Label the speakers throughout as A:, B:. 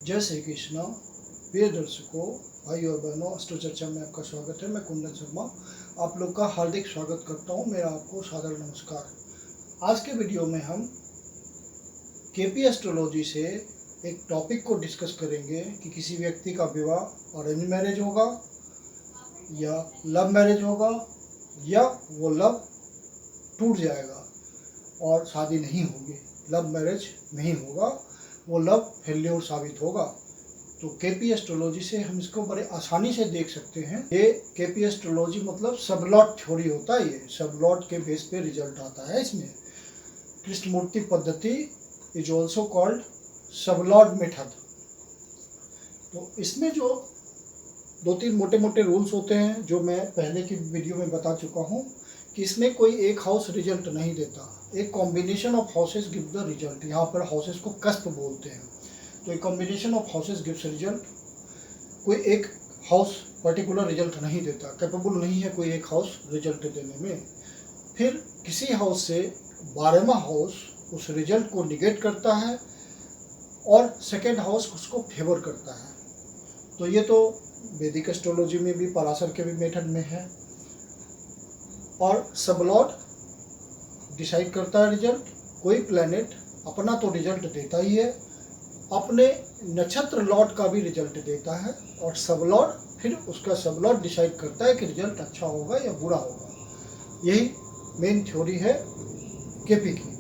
A: जय श्री कृष्ण। प्रिय दर्शकों, भाई और बहनों, अस्ट्रो चर्चा में आपका स्वागत है। मैं कुंदन शर्मा आप लोग का हार्दिक स्वागत करता हूं। मेरा आपको सादर नमस्कार। आज के वीडियो में हम केपी एस्ट्रोलॉजी से एक टॉपिक को डिस्कस करेंगे कि किसी व्यक्ति का विवाह अरेंज मैरिज होगा या लव मैरिज होगा, या वो लव टूट जाएगा और शादी नहीं होगी, लव मैरिज नहीं होगा, वो लव फेल्योर साबित होगा। तो केपी एस्ट्रोलॉजी से हम इसको बड़े आसानी से देख सकते हैं। ये केपी एस्ट्रोलॉजी मतलब सबलॉट थ्योरी होता है। ये सबलॉट के बेस पे रिजल्ट आता है। इसमें कृष्णमूर्ति पद्धति इज ऑल्सो कॉल्ड सबलॉट मेथड। तो इसमें जो दो तीन मोटे मोटे रूल्स होते हैं, जो मैं पहले की वीडियो में बता चुका हूँ कि इसमें कोई एक हाउस रिजल्ट नहीं देता, एक combination of houses give the result. यहाँ पर हाउसेस को कस्प बोलते हैं। तो एक combination of houses gives result. कोई एक हाउस पर्टिकुलर रिजल्ट नहीं देता, कैपेबल नहीं है कोई एक हाउस रिजल्ट देने में। फिर किसी हाउस से 12वां हाउस उस रिजल्ट को निगेट करता है और सेकेंड हाउस उसको फेवर करता है। तो ये तो वैदिक एस्ट्रोलॉजी में भी, पराशर के भी मेथड में है। और सबलॉट डिसाइड करता है रिजल्ट। कोई प्लैनेट अपना तो रिजल्ट देता ही है, अपने नक्षत्र लॉट का भी रिजल्ट देता है, और सबलॉट फिर उसका सबलॉट डिसाइड करता है कि रिजल्ट अच्छा होगा या बुरा होगा। यही मेन थ्योरी है केपी की।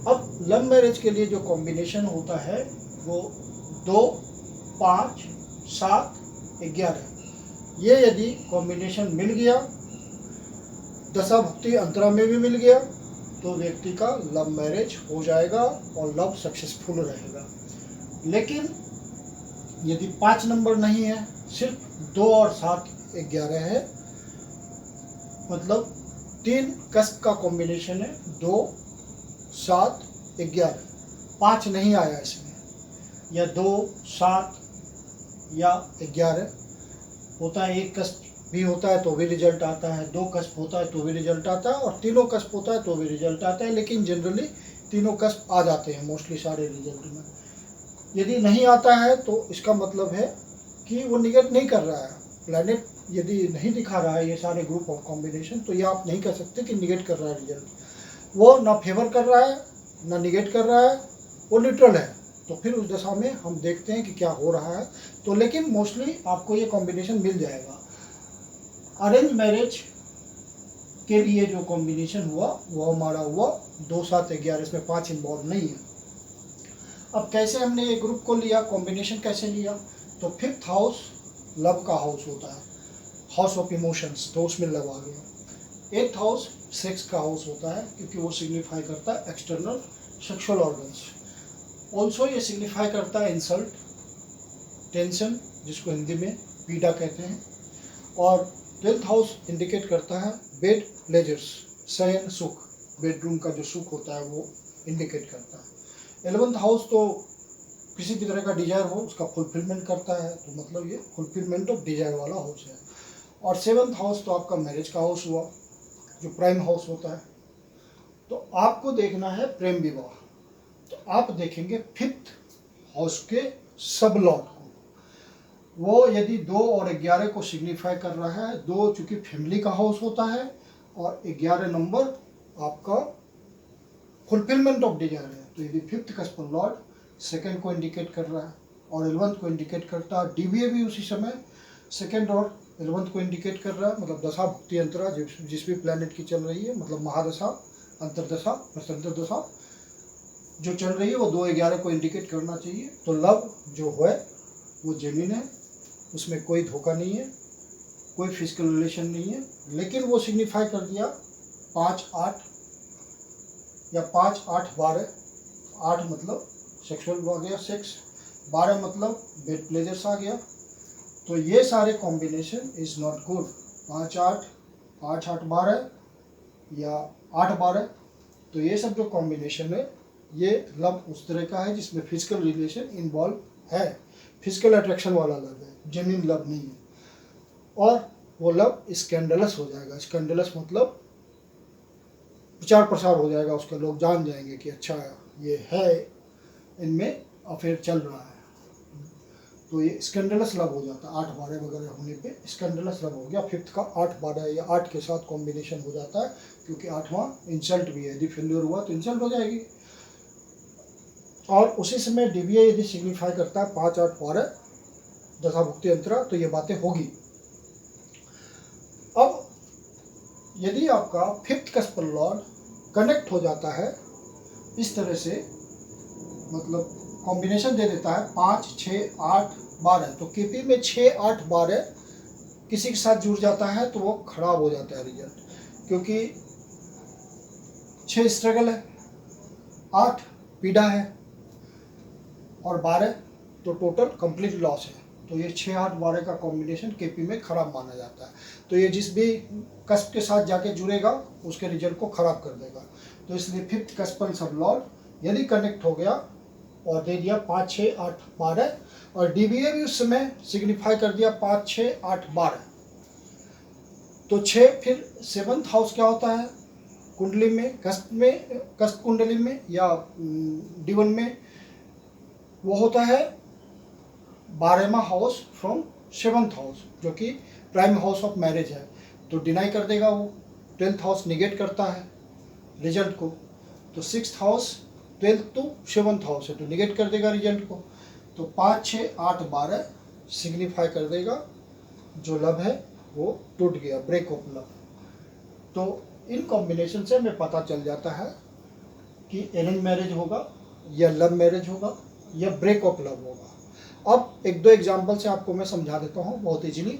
A: अब लव मैरिज के लिए जो कॉम्बिनेशन होता है वो 2, 5, 7, 11। ये यदि कॉम्बिनेशन मिल गया, दशा भुक्ति अंतरा में भी मिल गया, तो व्यक्ति का लव मैरिज हो जाएगा और लव सक्सेसफुल रहेगा। लेकिन यदि 5 नंबर नहीं है, सिर्फ 2 और 7, 11 है, मतलब 3 कस्प का कॉम्बिनेशन है, 2, 7, 11, 5 नहीं आया इसमें, या 2, 7 या 11 होता है। एक कस्प भी होता है तो भी रिजल्ट आता है, 2 कस्प होता है तो भी रिजल्ट आता है, और तीनों कस्प होता है तो भी रिजल्ट आता है। लेकिन जनरली तीनों कस्प आ जाते हैं मोस्टली सारे रिजल्ट में। यदि नहीं आता है तो इसका मतलब है कि वो निगेट नहीं कर रहा है। प्लैनेट यदि नहीं दिखा रहा है ये सारे ग्रुप ऑफ कॉम्बिनेशन, तो ये आप नहीं कह सकते कि निगेट कर रहा है रिजल्ट। वो ना फेवर कर रहा है ना निगेट कर रहा है, वो न्यूट्रल है। तो फिर उस दशा में हम देखते हैं कि क्या हो रहा है। तो लेकिन मोस्टली आपको ये कॉम्बिनेशन मिल जाएगा। अरेंज मैरिज के लिए जो कॉम्बिनेशन हुआ वो हमारा हुआ 2, 7, 11। इसमें 5 इन्वॉल्व नहीं है। अब कैसे हमने ये ग्रुप को लिया, कॉम्बिनेशन कैसे लिया? तो 5th हाउस लव का हाउस होता है, हाउस ऑफ इमोशंस, तो उसमें लव आ गया। 8th हाउस सेक्स का हाउस होता है, क्योंकि वो सिग्निफाई करता है एक्सटर्नल सेक्सुअल ऑर्गन्स। ऑल्सो ये सिग्निफाई करता है इंसल्ट, टेंशन, जिसको हिंदी में पीड़ा कहते हैं। और 12th हाउस इंडिकेट करता है बेड प्लेजर्स, शयन सुख, बेडरूम का जो सुख होता है वो इंडिकेट करता है। 11th हाउस तो किसी भी तरह का डिजायर हो उसका फुलफिलमेंट करता है, तो मतलब ये फुलफिलमेंट ऑफ डिजायर वाला हाउस है। और 7th हाउस तो आपका मैरिज का हाउस हुआ, जो प्राइम हाउस होता है। तो आपको देखना है प्रेम विवाह, तो आप देखेंगे 5th हाउस के सब लॉट को। वो यदि 2 और 11 को सिग्निफाई कर रहा है, 2 चूंकि फैमिली का हाउस होता है और 11 नंबर आपका फुलफिलमेंट ऑफ डिजायर है। तो यदि 5th का लॉर्ड 2nd को इंडिकेट कर रहा है और 11th को इंडिकेट करता है, डीवीए भी उसी समय 2nd और 11th को इंडिकेट कर रहा है। मतलब दशा भुक्ति अंतरा जिस भी प्लैनेट की चल रही है, मतलब महादशा, अंतरदशा, प्रसंतर दशा जो चल रही है, वो 2, 11 को इंडिकेट करना चाहिए। तो लव जो है वो जेन्युइन है, उसमें कोई धोखा नहीं है, कोई फिजिकल रिलेशन नहीं है। लेकिन वो सिग्निफाई कर दिया 5, 8 या 5, 8, 12। 8 मतलब सेक्सुअल आ गया, सेक्स। 12 मतलब बेड प्लेजर्स आ गया। तो ये सारे कॉम्बिनेशन इज नॉट गुड। 5, 8, 8, 8, 12 या 8, 12, तो ये सब जो कॉम्बिनेशन है ये लव उस तरह का है जिसमें फिजिकल रिलेशन इन्वॉल्व है, फिजिकल अट्रैक्शन वाला लव है, जेन्युइन लव नहीं है। और वो लव स्कैंडलस हो जाएगा। स्कैंडलस मतलब प्रचार प्रसार हो जाएगा उसका, लोग जान जाएंगे कि अच्छा ये है, इनमें अफेयर चल रहा है। तो ये स्कैंडलस लव हो जाता है। 8-12 वगैरह होने पे स्कैंडलस लव हो गया। फिफ्थ का 8-12 या 8 के साथ कॉम्बिनेशन हो जाता है, क्योंकि 8वां इंसल्ट भी है, यदि फेल्योर हुआ तो इंसल्ट हो जाएगी। और उसी समय डीवीए यदि सिग्निफाई करता है 5, 8, 12 दशाभुक्ति अंतरा, तो ये बातें होगी। अब यदि आपका फिफ्थ कस्पल लॉर्ड कनेक्ट हो जाता है इस तरह से, मतलब कॉम्बिनेशन दे देता है 5, 6, 8, 12, तो केपी में 6, 8, 12 किसी के साथ जुड़ जाता है तो वो खराब हो जाता है रिजल्ट, क्योंकि 6 स्ट्रगल है, 8 पीड़ा है और 12 तो टोटल कंप्लीट लॉस है। तो ये 6, 8, 12 का कॉम्बिनेशन केपी में खराब माना जाता है। तो ये जिस भी कस्प के साथ जाके जुड़ेगा उसके रिजल्ट को खराब कर देगा। तो इसलिए फिफ्थ कस्पल सब लॉर्ड यदि कनेक्ट हो गया और दे दिया 5, 6, 8, 12, और डीवीए भी उस समय सिग्निफाई कर दिया 5, 6, 8, 12, तो 6 फिर 7th हाउस क्या होता है कुंडली में, कस्प कुंडली में या D1 में, वो होता है 12वां हाउस फ्रॉम 7th हाउस, जो कि प्राइम हाउस ऑफ मैरिज है। तो डिनाई कर देगा वो। 12th हाउस निगेट करता है रिजल्ट को, तो 6th house 12th to 7th house है, तो निगेट कर देगा रिजल्ट को। तो 5, 6, 8, 12 सिग्निफाई कर देगा जो लव है वो टूट गया, ब्रेक ऑफ लव। तो इन कॉम्बिनेशन से हमें पता चल जाता है कि अरेंज मैरिज होगा या लव मैरिज होगा या ब्रेक ऑफ लव होगा। अब 1-2 एग्जाम्पल से आपको मैं समझा देता हूँ बहुत इजीली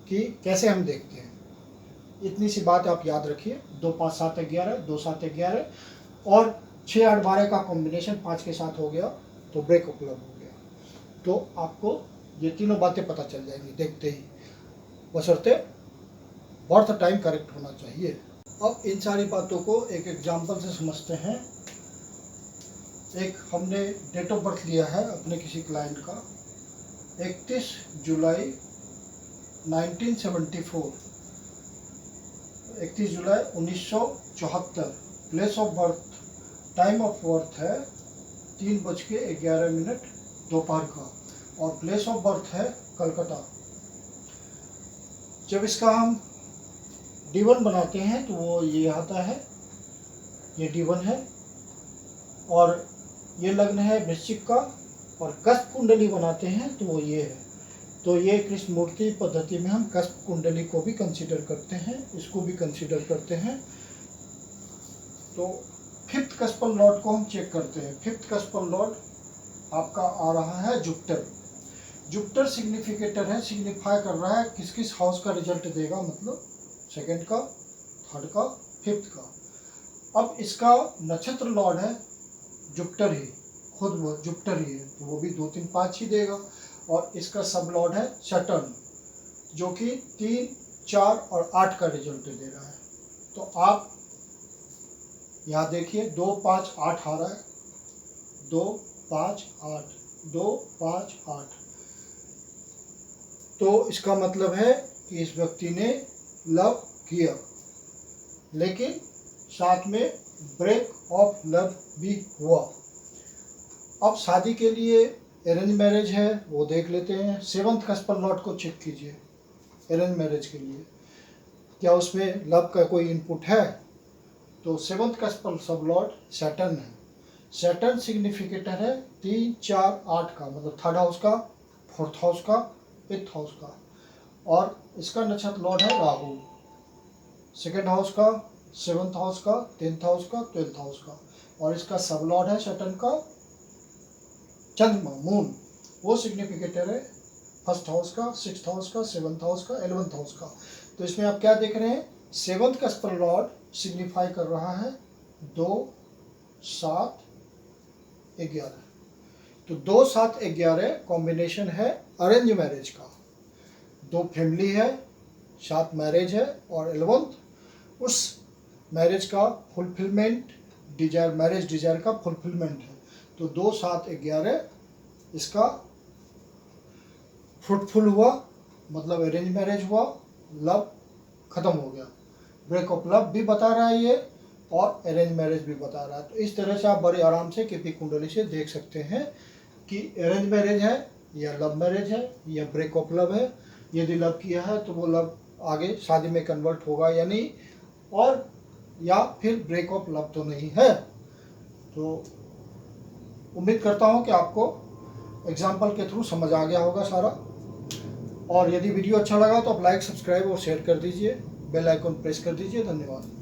A: कि कैसे हम देखते हैं। इतनी सी बात आप याद रखिए, 2, 5, 7, 11, 2, 7, 11 और 6, 8, 12 का कॉम्बिनेशन 5 के साथ हो गया तो ब्रेक ऑफ लव हो गया। तो आपको ये तीनों बातें पता चल जाएंगी देखते ही, बशर्ते बर्थ टाइम करेक्ट होना चाहिए। अब इन सारी बातों को एक एग्जाम्पल से समझते हैं। एक हमने डेट ऑफ बर्थ लिया है अपने किसी क्लाइंट का, 31 जुलाई 1974, 31 जुलाई 1974। Place of birth, time of birth है 3:11 दोपहर का, और प्लेस ऑफ बर्थ है कलकत्ता। जब इसका हम D1 बनाते हैं तो वो ये आता है, ये D1 है, और ये लग्न है वृश्चिक का, और कस्प कुंडली बनाते हैं तो वो ये है। तो ये कृष्ण मूर्ति पद्धति में हम कस्प कुंडली को भी कंसीडर करते हैं, इसको भी कंसीडर करते हैं। तो फिफ्थ कस्पल लॉर्ड को हम चेक करते हैं। फिफ्थ कस्पल लॉर्ड आपका आ रहा है जुपिटर। जुपिटर सिग्निफिकेटर है, सिग्निफाई कर रहा है किस किस हाउस का रिजल्ट देगा, मतलब 2nd का, 3rd का, 5th का। अब इसका नक्षत्र लॉर्ड है जुपिटर ही, खुद वो जुपिटर ही है, तो वो भी 2, 3, 5 ही देगा। और इसका सब लॉर्ड है सैटर्न, जो कि 3, 4 और 8 का रिजल्ट दे रहा है। तो आप यहाँ देखिए 2, 5, 8 आ रहा है, 2, 5, 8, 2, 5, 8। तो इसका मतलब है कि इस व्यक्ति ने लव किया, लेकिन साथ में ब्रेक ऑफ लव भी हुआ। अब शादी के लिए अरेंज मैरिज है वो देख लेते हैं। 7th कस्पल लॉर्ड को चेक कीजिए अरेंज मैरिज के लिए, क्या उसमें लव का कोई इनपुट है। तो 7th कस्पल सब लॉर्ड सैटर्न है। सैटर्न सिग्निफिकेटर है 3, 4, 8 का, मतलब 3rd हाउस का, 4th हाउस का, 5th हाउस का। और इसका नक्षत्र लॉर्ड है राहु, 2nd हाउस का, 7th हाउस का, 10th हाउस का, 12th हाउस का। और इसका सब लॉर्ड है सैटर्न का चंद्रमा, मून, वो सिग्निफिकेटर है 1st हाउस का, 6th हाउस का, 7th हाउस का, 11th हाउस का। तो इसमें आप क्या देख रहे हैं, 7th कस्पल लॉर्ड सिग्निफाई कर रहा है 2, 7, 11। तो 2, 7, 11 कॉम्बिनेशन है अरेंज मैरिज का। 2 फैमिली है, 7 मैरिज है, और 11th उस मैरिज का फुलफिलमेंट, डिजायर, मैरिज डिजायर का फुलफिलमेंट है। तो 2, 7, 11 इसका फ्रूटफुल हुआ, मतलब अरेंज मैरिज हुआ, लव खत्म हो गया। ब्रेक ऑफ लव भी बता रहा है ये, और अरेंज मैरिज भी बता रहा है। तो इस तरह से आप बड़े आराम से केपी कुंडली से देख सकते हैं कि अरेंज मैरिज है या लव मैरिज है या ब्रेकअप लव है। यदि लव किया है तो वो लव आगे शादी में कन्वर्ट होगा या नहीं, और या फिर ब्रेकअप लव तो नहीं है। तो उम्मीद करता हूँ कि आपको एग्जाम्पल के थ्रू समझ आ गया होगा सारा। और यदि वीडियो अच्छा लगा तो आप लाइक, सब्सक्राइब और शेयर कर दीजिए, बेल आइकन प्रेस कर दीजिए। धन्यवाद।